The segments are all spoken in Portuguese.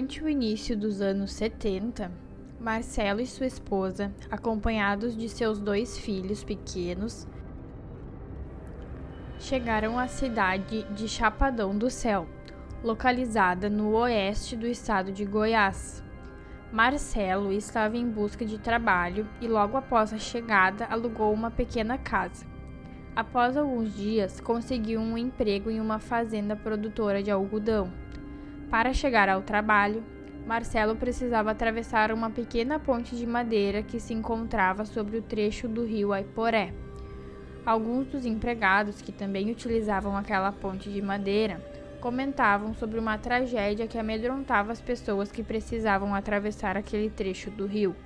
Durante o início dos anos 70, Marcelo e sua esposa, acompanhados de seus 2 filhos pequenos, chegaram à cidade de Chapadão do Céu, localizada no oeste do estado de Goiás. Marcelo estava em busca de trabalho e logo após a chegada alugou uma pequena casa. Após alguns dias, conseguiu um emprego em uma fazenda produtora de algodão. Para chegar ao trabalho, Marcelo precisava atravessar uma pequena ponte de madeira que se encontrava sobre o trecho do rio Aiporé. Alguns dos empregados que também utilizavam aquela ponte de madeira comentavam sobre uma tragédia que amedrontava as pessoas que precisavam atravessar aquele trecho do rio.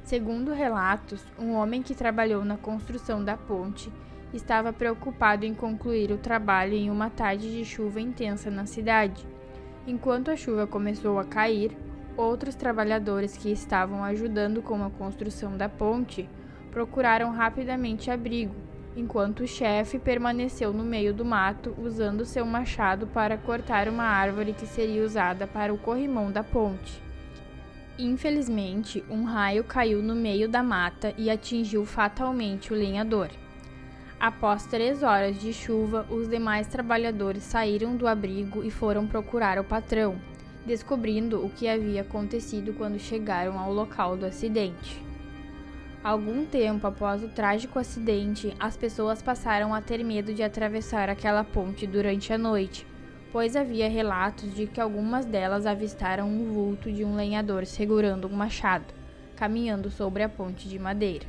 Segundo relatos, um homem que trabalhou na construção da ponte estava preocupado em concluir o trabalho em uma tarde de chuva intensa na cidade. Enquanto a chuva começou a cair, outros trabalhadores que estavam ajudando com a construção da ponte procuraram rapidamente abrigo, enquanto o chefe permaneceu no meio do mato usando seu machado para cortar uma árvore que seria usada para o corrimão da ponte. Infelizmente, um raio caiu no meio da mata e atingiu fatalmente o lenhador. Após 3 horas de chuva, os demais trabalhadores saíram do abrigo e foram procurar o patrão, descobrindo o que havia acontecido quando chegaram ao local do acidente. Algum tempo após o trágico acidente, as pessoas passaram a ter medo de atravessar aquela ponte durante a noite, pois havia relatos de que algumas delas avistaram um vulto de um lenhador segurando um machado, caminhando sobre a ponte de madeira.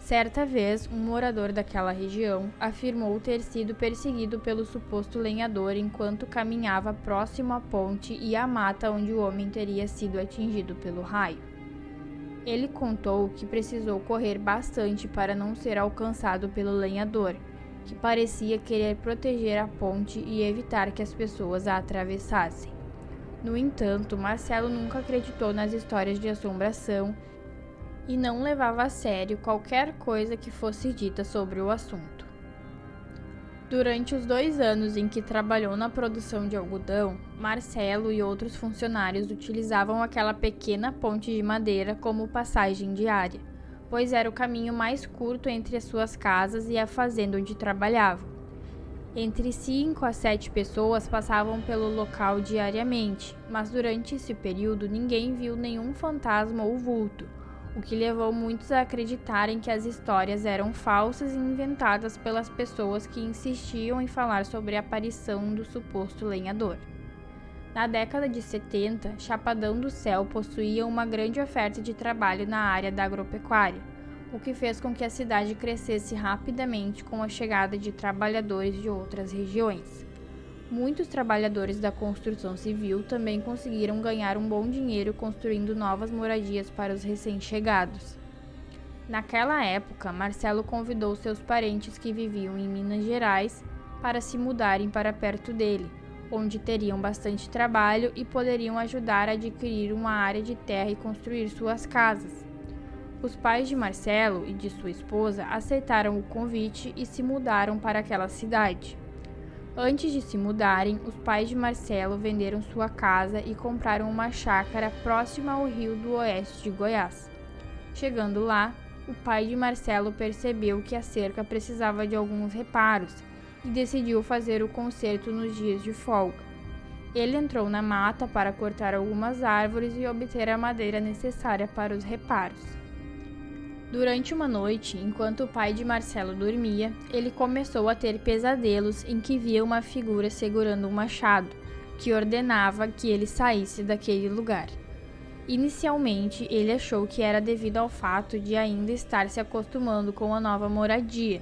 Certa vez, um morador daquela região afirmou ter sido perseguido pelo suposto lenhador enquanto caminhava próximo à ponte e à mata onde o homem teria sido atingido pelo raio. Ele contou que precisou correr bastante para não ser alcançado pelo lenhador, que parecia querer proteger a ponte e evitar que as pessoas a atravessassem. No entanto, Marcelo nunca acreditou nas histórias de assombração e não levava a sério qualquer coisa que fosse dita sobre o assunto. Durante os 2 anos em que trabalhou na produção de algodão, Marcelo e outros funcionários utilizavam aquela pequena ponte de madeira como passagem diária, pois era o caminho mais curto entre as suas casas e a fazenda onde trabalhavam. Entre 5 a 7 pessoas passavam pelo local diariamente, mas durante esse período ninguém viu nenhum fantasma ou vulto, o que levou muitos a acreditarem que as histórias eram falsas e inventadas pelas pessoas que insistiam em falar sobre a aparição do suposto lenhador. Na década de 70, Chapadão do Céu possuía uma grande oferta de trabalho na área da agropecuária, o que fez com que a cidade crescesse rapidamente com a chegada de trabalhadores de outras regiões. Muitos trabalhadores da construção civil também conseguiram ganhar um bom dinheiro construindo novas moradias para os recém-chegados. Naquela época, Marcelo convidou seus parentes que viviam em Minas Gerais para se mudarem para perto dele, onde teriam bastante trabalho e poderiam ajudar a adquirir uma área de terra e construir suas casas. Os pais de Marcelo e de sua esposa aceitaram o convite e se mudaram para aquela cidade. Antes de se mudarem, os pais de Marcelo venderam sua casa e compraram uma chácara próxima ao rio do oeste de Goiás. Chegando lá, o pai de Marcelo percebeu que a cerca precisava de alguns reparos e decidiu fazer o conserto nos dias de folga. Ele entrou na mata para cortar algumas árvores e obter a madeira necessária para os reparos. Durante uma noite, enquanto o pai de Marcelo dormia, ele começou a ter pesadelos em que via uma figura segurando um machado, que ordenava que ele saísse daquele lugar. Inicialmente, ele achou que era devido ao fato de ainda estar se acostumando com a nova moradia.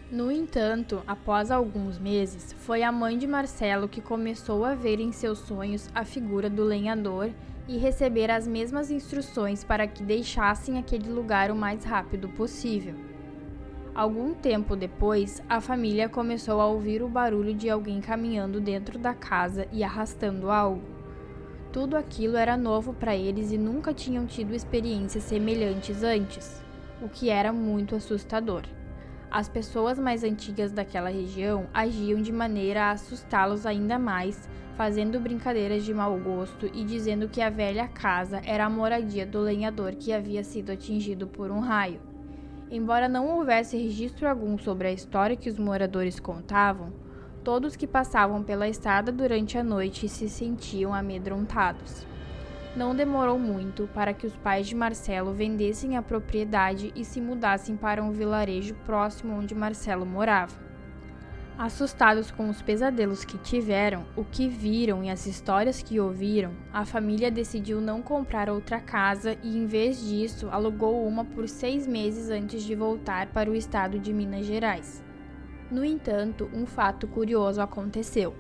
No entanto, após alguns meses, foi a mãe de Marcelo que começou a ver em seus sonhos a figura do lenhador e receber as mesmas instruções para que deixassem aquele lugar o mais rápido possível. Algum tempo depois, a família começou a ouvir o barulho de alguém caminhando dentro da casa e arrastando algo. Tudo aquilo era novo para eles e nunca tinham tido experiências semelhantes antes, o que era muito assustador. As pessoas mais antigas daquela região agiam de maneira a assustá-los ainda mais, fazendo brincadeiras de mau gosto e dizendo que a velha casa era a moradia do lenhador que havia sido atingido por um raio. Embora não houvesse registro algum sobre a história que os moradores contavam, todos que passavam pela estrada durante a noite se sentiam amedrontados. Não demorou muito para que os pais de Marcelo vendessem a propriedade e se mudassem para um vilarejo próximo onde Marcelo morava. Assustados com os pesadelos que tiveram, o que viram e as histórias que ouviram, a família decidiu não comprar outra casa e, em vez disso, alugou uma por 6 meses antes de voltar para o estado de Minas Gerais. No entanto, um fato curioso aconteceu.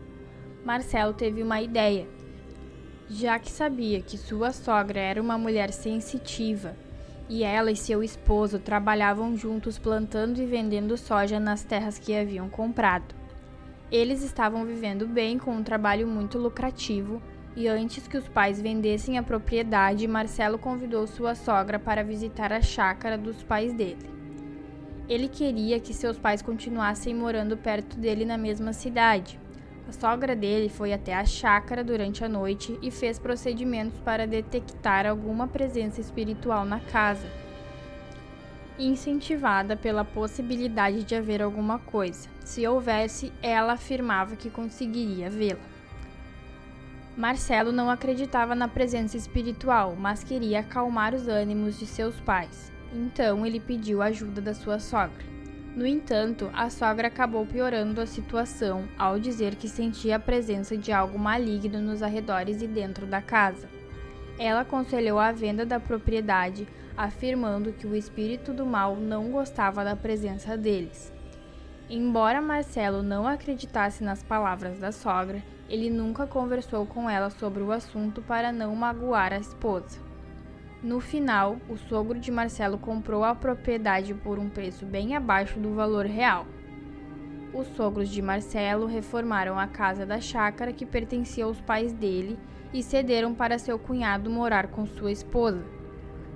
Marcelo teve uma ideia. Já que sabia que sua sogra era uma mulher sensitiva, e ela e seu esposo trabalhavam juntos plantando e vendendo soja nas terras que haviam comprado. Eles estavam vivendo bem com um trabalho muito lucrativo e antes que os pais vendessem a propriedade, Marcelo convidou sua sogra para visitar a chácara dos pais dele. Ele queria que seus pais continuassem morando perto dele na mesma cidade. A sogra dele foi até a chácara durante a noite e fez procedimentos para detectar alguma presença espiritual na casa, incentivada pela possibilidade de haver alguma coisa. Se houvesse, ela afirmava que conseguiria vê-la. Marcelo não acreditava na presença espiritual, mas queria acalmar os ânimos de seus pais. Então ele pediu a ajuda da sua sogra. No entanto, a sogra acabou piorando a situação ao dizer que sentia a presença de algo maligno nos arredores e dentro da casa. Ela aconselhou a venda da propriedade, afirmando que o espírito do mal não gostava da presença deles. Embora Marcelo não acreditasse nas palavras da sogra, ele nunca conversou com ela sobre o assunto para não magoar a esposa. No final, o sogro de Marcelo comprou a propriedade por um preço bem abaixo do valor real. Os sogros de Marcelo reformaram a casa da chácara que pertencia aos pais dele e cederam para seu cunhado morar com sua esposa.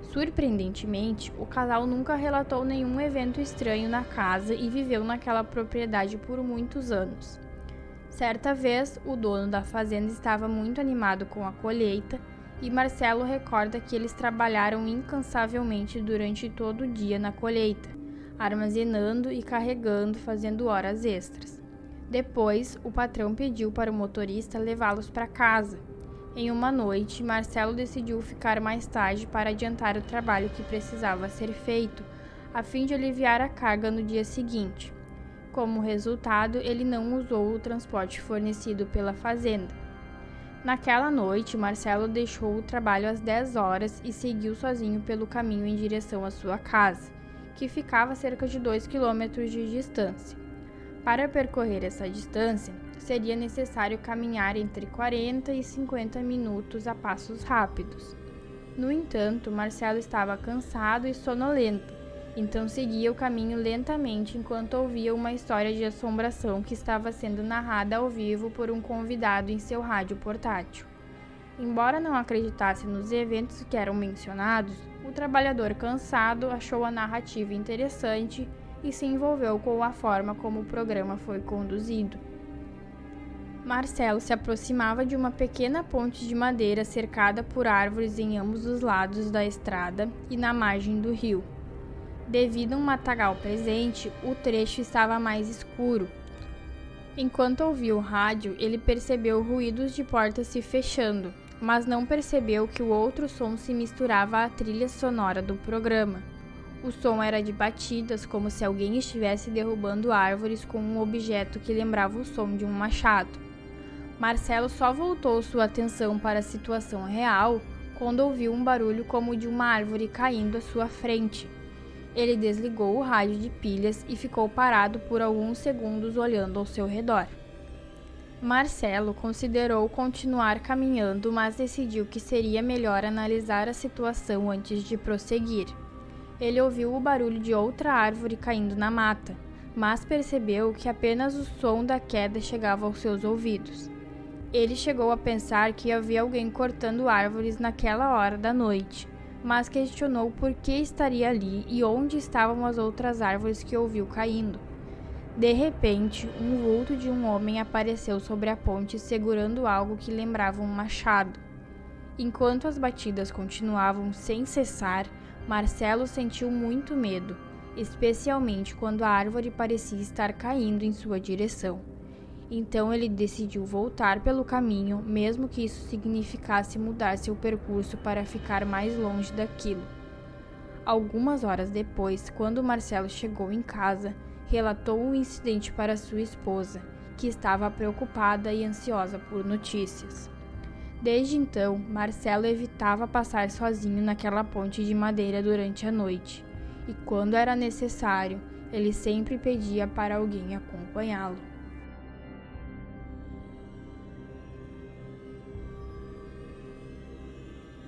Surpreendentemente, o casal nunca relatou nenhum evento estranho na casa e viveu naquela propriedade por muitos anos. Certa vez, o dono da fazenda estava muito animado com a colheita e Marcelo recorda que eles trabalharam incansavelmente durante todo o dia na colheita, armazenando e carregando, fazendo horas extras. Depois, o patrão pediu para o motorista levá-los para casa. Em uma noite, Marcelo decidiu ficar mais tarde para adiantar o trabalho que precisava ser feito, a fim de aliviar a carga no dia seguinte. Como resultado, ele não usou o transporte fornecido pela fazenda. Naquela noite, Marcelo deixou o trabalho às 10 horas e seguiu sozinho pelo caminho em direção à sua casa, que ficava a cerca de 2 quilômetros de distância. Para percorrer essa distância, seria necessário caminhar entre 40 e 50 minutos a passos rápidos. No entanto, Marcelo estava cansado e sonolento, então seguia o caminho lentamente enquanto ouvia uma história de assombração que estava sendo narrada ao vivo por um convidado em seu rádio portátil. Embora não acreditasse nos eventos que eram mencionados, o trabalhador cansado achou a narrativa interessante e se envolveu com a forma como o programa foi conduzido. Marcelo se aproximava de uma pequena ponte de madeira cercada por árvores em ambos os lados da estrada e na margem do rio. Devido a um matagal presente, o trecho estava mais escuro. Enquanto ouvia o rádio, ele percebeu ruídos de portas se fechando, mas não percebeu que o outro som se misturava à trilha sonora do programa. O som era de batidas, como se alguém estivesse derrubando árvores com um objeto que lembrava o som de um machado. Marcelo só voltou sua atenção para a situação real quando ouviu um barulho como de uma árvore caindo à sua frente. Ele desligou o rádio de pilhas e ficou parado por alguns segundos olhando ao seu redor. Marcelo considerou continuar caminhando, mas decidiu que seria melhor analisar a situação antes de prosseguir. Ele ouviu o barulho de outra árvore caindo na mata, mas percebeu que apenas o som da queda chegava aos seus ouvidos. Ele chegou a pensar que havia alguém cortando árvores naquela hora da noite, mas questionou por que estaria ali e onde estavam as outras árvores que ouviu caindo. De repente, um vulto de um homem apareceu sobre a ponte segurando algo que lembrava um machado. Enquanto as batidas continuavam sem cessar, Marcelo sentiu muito medo, especialmente quando a árvore parecia estar caindo em sua direção. Então ele decidiu voltar pelo caminho, mesmo que isso significasse mudar seu percurso para ficar mais longe daquilo. Algumas horas depois, quando Marcelo chegou em casa, relatou o incidente para sua esposa, que estava preocupada e ansiosa por notícias. Desde então, Marcelo evitava passar sozinho naquela ponte de madeira durante a noite, e quando era necessário, ele sempre pedia para alguém acompanhá-lo.